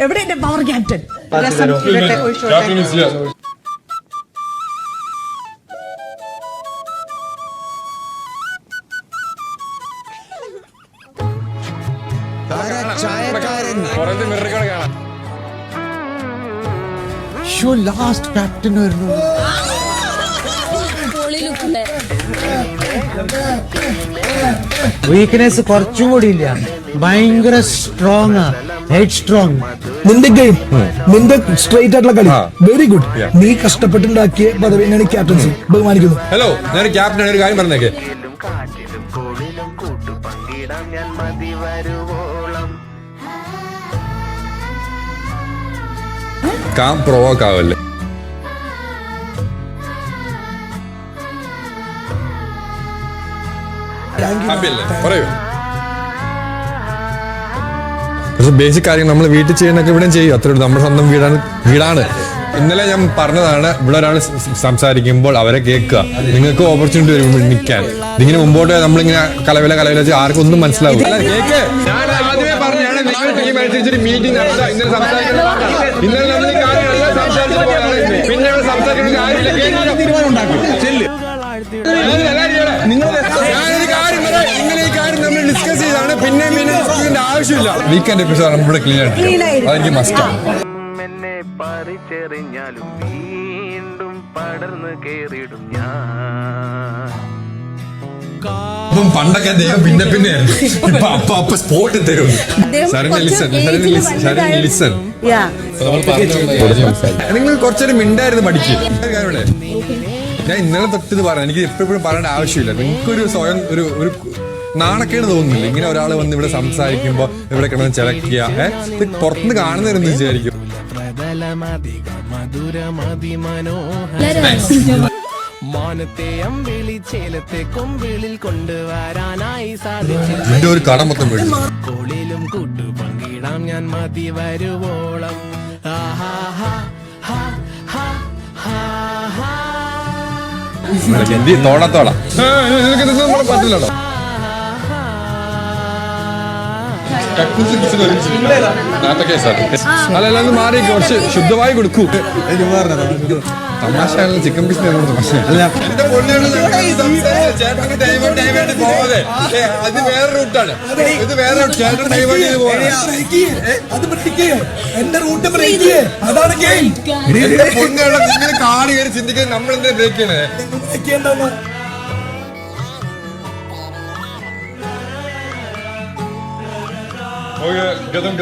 എവിടെ എന്റെ power captain? Last captain വരുന്നു. വീക്ക്നെസ് കുറച്ചും കൂടി ഇല്ല, ഭയങ്കര സ്ട്രോങ്, ഹെഡ് സ്ട്രോങ്. നിന്റെ ഗെയിം, നിന്റെ സ്ട്രൈറ്റ് ആയിട്ടുള്ള കളി വെരി ഗുഡ്. നീ കഷ്ടപ്പെട്ടുണ്ടാക്കിയ പദവിയാണ് ക്യാപ്റ്റൻസി. ബഹുമാനിക്കുന്നു. ഹലോ, ഞാൻ ക്യാപ്റ്റൻ ഒരു കാര്യം പറഞ്ഞേക്കെ. Calm provoke ആവല്ലേ. പറയൂ. ബേസിക് കാര്യം നമ്മൾ വീട്ടിൽ ചെയ്യുന്നൊക്കെ ഇവിടെ ചെയ്യും. അത്രേ ഉള്ളൂ. നമ്മുടെ സ്വന്തം വീടാണ്. ഇന്നലെ ഞാൻ പറഞ്ഞതാണ്, ഇവിടെ ഒരാൾ സംസാരിക്കുമ്പോൾ അവരെ കേൾക്കുക. നിങ്ങൾക്ക് ഓപ്പർച്യൂണിറ്റി വരും നിൽക്കാൻ. ഇതിങ്ങനെ മുമ്പോട്ട് നമ്മളിങ്ങനെ കലവില വെച്ച് ആർക്കും ഒന്നും മനസ്സിലാവും. ഞാൻ ആദ്യമേ പറഞ്ഞാണ് നിങ്ങൾ ടീം അനുസരിച്ചൊരു മീറ്റിംഗ് നടത്തുക. ഇന്നലെ സംസാരിക്കുന്നത് ഇന്നലെ നമ്മൾ ഈ കാര്യങ്ങളെല്ലാം സംസാരിച്ചിട്ട് പോയാണ്. പിന്നെ ഇവിടെ സംസാരിക്കുന്ന കാര്യമില്ല. ഞാനൊരു കാര്യം പറയാം, ഇങ്ങനെ ഈ കാര്യം നമ്മൾ ഡിസ്കസ് ചെയ്താണ്. പിന്നെ ഡിസ്കസിന്റെ ആവശ്യമില്ല. വീക്കെൻഡ് എപ്പിസോഡ് നമ്മുടെ ക്ലീൻ ആയിട്ട് അതെനിക്ക് മസ്റ്റാണ്. പറിച്ചെറിഞ്ഞാലും വീണ്ടും പടർന്നു കേറിടും ഞാൻ. അപ്പം പണ്ടൊക്കെ അദ്ദേഹം പിന്നെ അപ്പൊ സ്പോട്ട് തരും. നിങ്ങൾ കുറച്ചൊരു മിണ്ടായിരുന്നു പഠിക്കും. ഞാൻ ഇന്നലെ തൊട്ട് പറയാം, എനിക്ക് എപ്പോഴും പറയേണ്ട ആവശ്യമില്ല. നിങ്ങൾക്കൊരു സ്വയം ഒരു നാണക്കേട് തോന്നുന്നില്ല ഇങ്ങനെ ഒരാൾ വന്ന് ഇവിടെ സംസാരിക്കുമ്പോ ഇവിടെ കിടന്ന് ചിലക്കുക. പുറത്തുനിന്ന് കാണുന്നവരെന്ന് വിചാരിക്കും. മാനത്തെ അമ്പിളി ചേലത്തെ കൊമ്പിളിൽ കൊണ്ടുവരാനായി സാധിച്ചു. എന്റെ ഒരു കട മൊത്തം കോളിലും കൂട്ടു പങ്കിടാം ഞാൻ മതി വരുവോളം. തോളത്തോളം പറ്റില്ലല്ലോ. അല്ല മാറി കുറച്ച് ശുദ്ധമായി കൊടുക്കൂ. തമാശ ചിക്കൻ പീസ് പോവാതെ അത് വേറെ റൂട്ടാണ്. ഇത് വേറെ ചേട്ടൻ ഡൈവേർട്ട് ചെയ്ത് പോകാൻ. നിങ്ങൾ കാട് കയറി ചിന്തിക്കാൻ നമ്മൾ എന്താ ബ്രേക്ക് ചെയ്യണേ? ഗതം